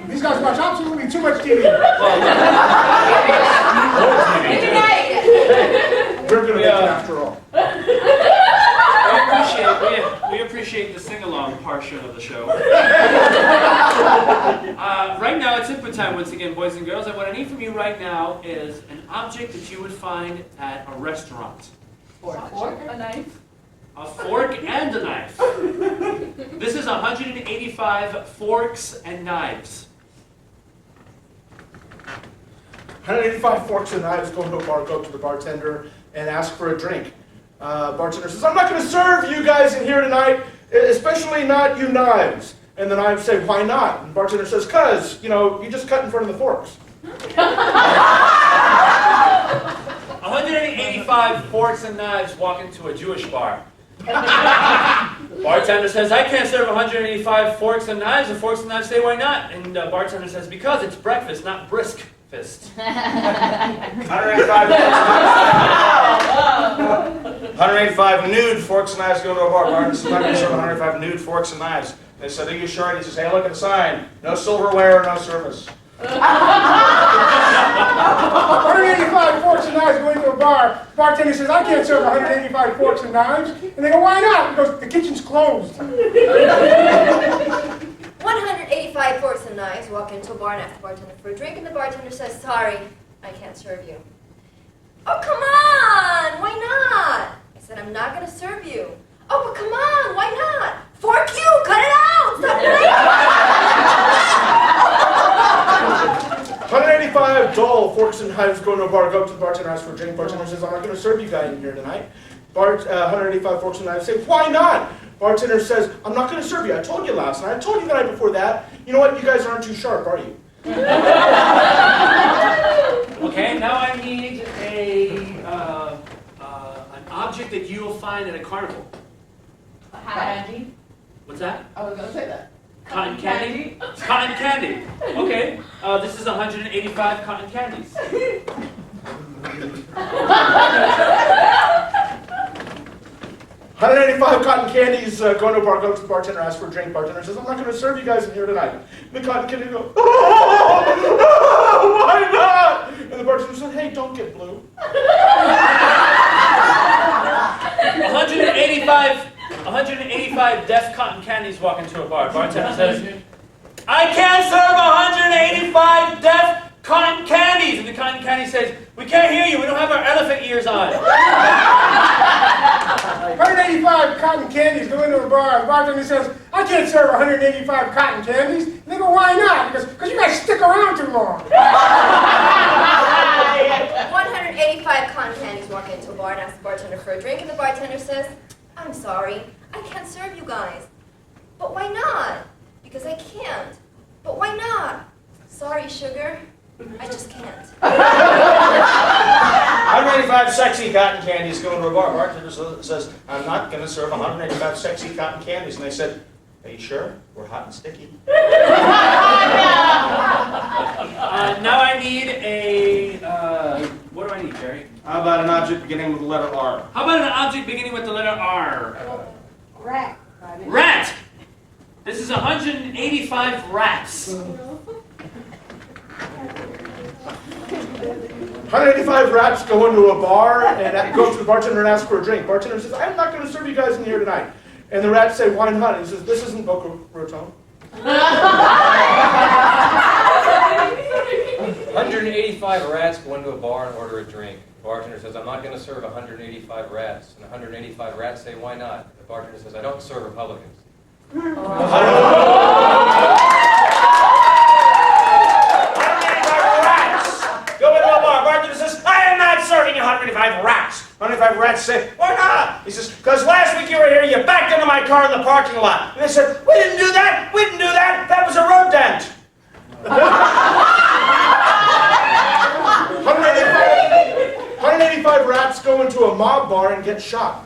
These guys watch absolutely too much TV. We're going to make it after all. We appreciate the sing-along portion of the show. Right now, it's input time once again, boys and girls, and what I need from you right now is an object that you would find at a restaurant. Fork, a knife. A fork and a knife. This is 185 forks and knives. 185 forks and knives, go to a bar, go up to the bartender and ask for a drink. Bartender says, I'm not going to serve you guys in here tonight, especially not you knives. And the knives say, why not? And the bartender says, cause, you know, you just cut in front of the forks. 185 forks and knives walk into a Jewish bar. Bartender says, I can't serve 185 forks and knives. The forks and knives say, why not? And bartender says, because it's breakfast, not brisk fist. 185 nude forks and knives go to a bar. Bartender says, I'm not going to serve 185 nude forks and knives. They said, are you sure? And he says, hey, look at the sign. No silverware, no service. 185 forks and knives go into a bar. Bartender says, I can't serve 185 forks and knives. And they go, why not? He goes, the kitchen's closed. 185 forks and knives walk into a bar and ask the bartender for a drink, and the bartender says, sorry, I can't serve you. Oh, come on! Why not? I said, I'm not going to serve you. Oh, but come on! Why not? Fork you! Cut it out! Stop playing! 185 dull forks and knives go into a bar, go up to the bartender, ask for a drink. Bartender says, I'm not going to serve you guys in here tonight. 185 forks and knives say, why not? Bartender says, I'm not going to serve you. I told you last night. I told you the night before that. You know what? You guys aren't too sharp, are you? Okay, now I need an object that you will find at a carnival. Candy. What's that? I was going to say that. Cotton candy? Cotton candy. Okay, this is 185 cotton candies. 185 cotton candies go to a bar, go to the bartender, ask for a drink. Bartender says, I'm not going to serve you guys in here tonight. And the cotton candy go, oh, why not? And the bartender says, hey, don't get blue. 185 deaf cotton candies walk into a bar. Bartender says, I can't serve 185 deaf cotton candies. And the cotton candy says, we can't hear you. We don't have our elephant ears on. 185 cotton candies go into a bar. The bartender says, I can't serve 185 cotton candies. And they go, why not? Because you guys stick around too long. 185 cotton candies walk into a bar and ask the bartender for a drink, and the bartender says, I'm sorry, I can't serve you guys. But why not? Because I can't. But why not? Sorry, sugar. I just can't. 185 sexy cotton candies go into a bar. Bartender says, I'm not going to serve 185 sexy cotton candies. And they said, are you sure? We're hot and sticky. Now I need a, what do I need, Jerry? How about an object beginning with the letter R? How about an object beginning with the letter R? Rat. Rat! This is 185 rats. 185 rats go into a bar and go to the bartender and ask for a drink. Bartender says, I'm not going to serve you guys in here tonight. And the rats say, why not? And he says, this isn't Boca Raton. 185 rats go into a bar and order a drink. The bartender says, I'm not going to serve 185 rats. And 185 rats say, why not? The bartender says, I don't serve Republicans. 185 rats go into a bar. Bartender says, I am not serving 185 rats. 185 rats say, why not? He says, because last week you were here, you backed into my car in the parking lot. And they said, we didn't do that. We didn't do that. That was a road dent. 185 rats go into a mob bar and get shot.